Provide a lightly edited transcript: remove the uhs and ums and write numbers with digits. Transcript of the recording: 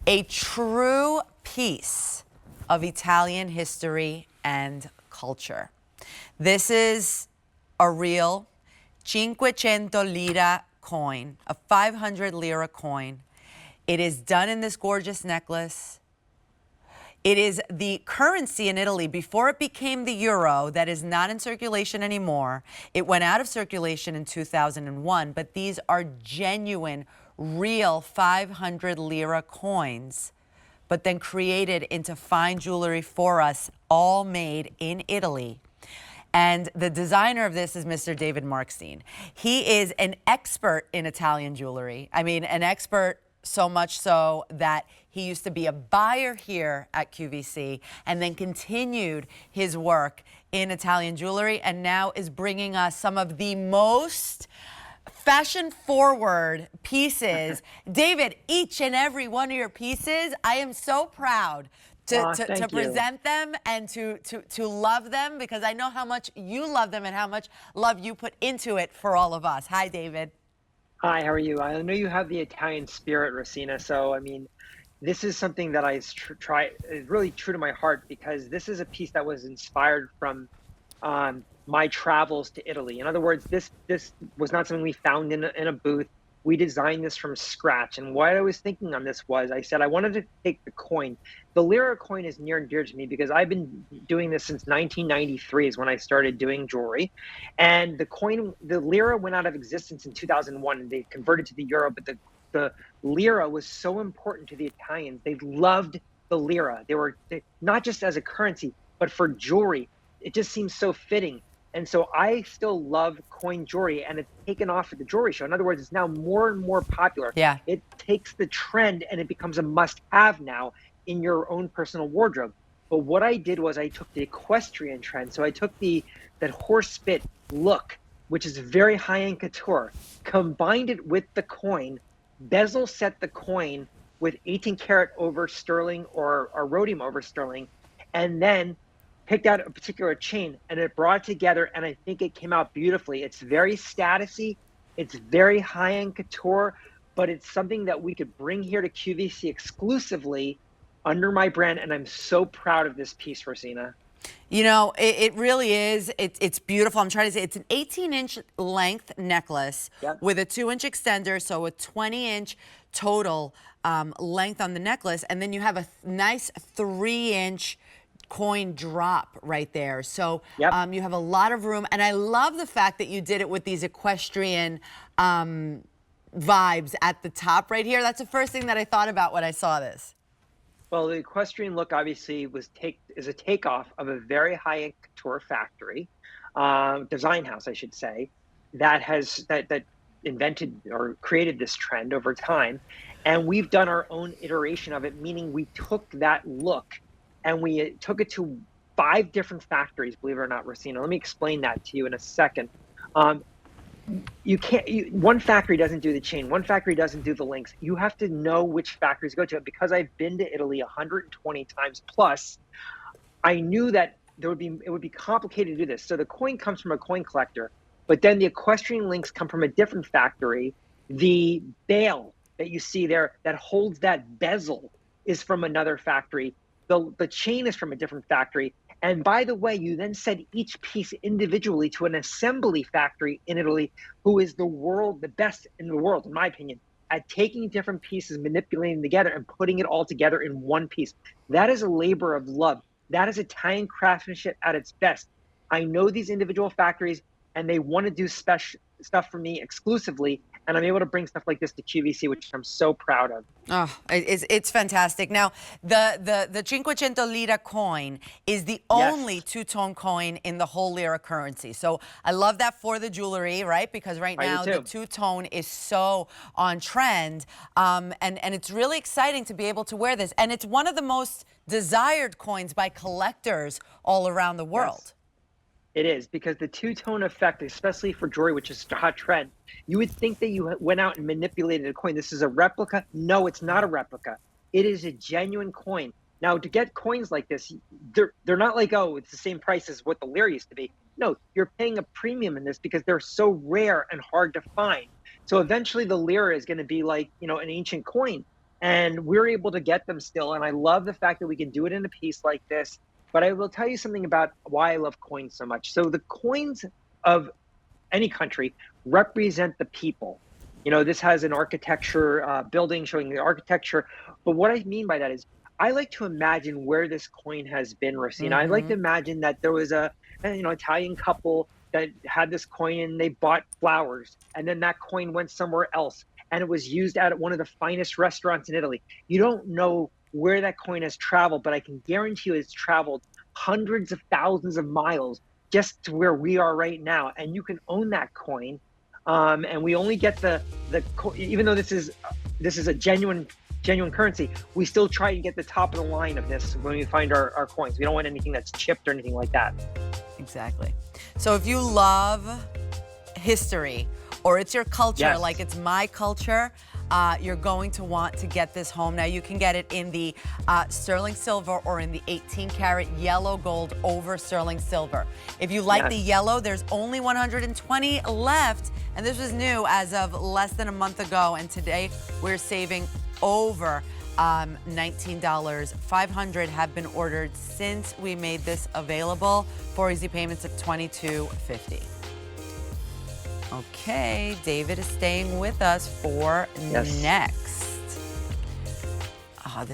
A true piece of Italian history and culture. This is a real 500 lira coin, a 500 lira coin. It is done in this gorgeous necklace. It is the currency in Italy before it became the euro that is not in circulation anymore. It went out of circulation in 2001, but these are genuine, real 500 lira coins, but then created into fine jewelry for us, all made in Italy. And the designer of this is Mr. David Markstein. He is an expert in Italian jewelry. I mean, an expert so much so that he used to be a buyer here at QVC and then continued his work in Italian jewelry and now is bringing us some of the most fashion-forward pieces. David, each and every one of your pieces, I am so proud to present them and to love them, because I know how much you love them and how much love you put into it for all of us. Hi, David. Hi, how are you? I know you have the Italian spirit, Rosina. So, I mean, this is something that I try is really true to my heart, because this is a piece that was inspired from my travels to Italy. In other words, this was not something we found in a booth. We designed this from scratch. And what I was thinking on this was, I said I wanted to take the coin. The Lira coin is near and dear to me because I've been doing this since 1993 is when I started doing jewelry. And the coin, the Lira went out of existence in 2001 and they converted to the euro, but the Lira was so important to the Italians. They loved the Lira. They not just as a currency, but for jewelry. It just seems so fitting. And so I still love coin jewelry, and it's taken off at the jewelry show. In other words, it's now more and more popular. Yeah. It takes the trend and it becomes a must-have now in your own personal wardrobe. But what I did was I took the equestrian trend. So I took that horse spit look, which is very high-end couture, combined it with the coin, bezel set the coin with 18 karat over sterling or rhodium over sterling, and then picked out a particular chain and it brought together, and I think it came out beautifully. It's very statusy, it's very high-end couture, but it's something that we could bring here to QVC exclusively under my brand, and I'm so proud of this piece, Rosina. You know, it really is. It's beautiful. I'm trying to say it's an 18-inch length necklace with a 2-inch extender, so a 20-inch total length on the necklace, and then you have a nice 3-inch coin drop right there. So you have a lot of room, and I love the fact that you did it with these equestrian vibes at the top right here. That's the first thing that I thought about when I saw this. Well, the equestrian look obviously is a takeoff of a very high-end couture factory, design house, I should say, that invented or created this trend over time, and we've done our own iteration of it, meaning we took that look and we took it to 5 different factories, believe it or not, Rosina. Let me explain that to you in a second. One factory doesn't do the chain. One factory doesn't do the links. You have to know which factories to go to. Because I've been to Italy 120 times plus, I knew that it would be complicated to do this. So the coin comes from a coin collector, but then the equestrian links come from a different factory. The bail that you see there that holds that bezel is from another factory. The chain is from a different factory. And by the way, you then send each piece individually to an assembly factory in Italy, who is the best in the world, in my opinion, at taking different pieces, manipulating them together, and putting it all together in one piece. That is a labor of love. That is Italian craftsmanship at its best. I know these individual factories, and they want to do special stuff for me exclusively, and I'm able to bring stuff like this to QVC, which I'm so proud of. Oh, it's fantastic. Now, the 500 lira coin is the only two-tone coin in the whole Lira currency. So I love that for the jewelry, right? Because right now the two-tone is so on trend, and it's really exciting to be able to wear this. And it's one of the most desired coins by collectors all around the world. Yes. It is, because the two-tone effect, especially for jewelry, which is a hot trend, you would think that you went out and manipulated a coin. This is a replica. No, it's not a replica. It is a genuine coin. Now, to get coins like this, they're not like, oh, it's the same price as what the Lira used to be. No, you're paying a premium in this because they're so rare and hard to find. So eventually the Lira is going to be like, an ancient coin. and we're able to get them still. And I love the fact that we can do it in a piece like this. But I will tell you something about why I love coins so much. So the coins of any country represent the people. You know, this has an architecture building showing the architecture. But what I mean by that is I like to imagine where this coin has been, Rosina. I like to imagine that there was a Italian couple that had this coin and they bought flowers, and then that coin went somewhere else and it was used at one of the finest restaurants in Italy. You don't know where that coin has traveled, but I can guarantee you it's traveled hundreds of thousands of miles just to where we are right now, and you can own that coin. And we only get even though this is a genuine currency, we still try and get the top of the line of this when we find our coins. We don't want anything that's chipped or anything like that. Exactly. So if you love history, or it's your culture, Yes. like it's my culture, you're going to want to get this home. Now you can get it in the sterling silver or in the 18-karat yellow gold over sterling silver. If you like the yellow, there's only 120 left, and this was new as of less than a month ago, and today we're saving over $19. 500 have been ordered since we made this available for easy payments of $22.50. Okay, David is staying with us for next. Oh, this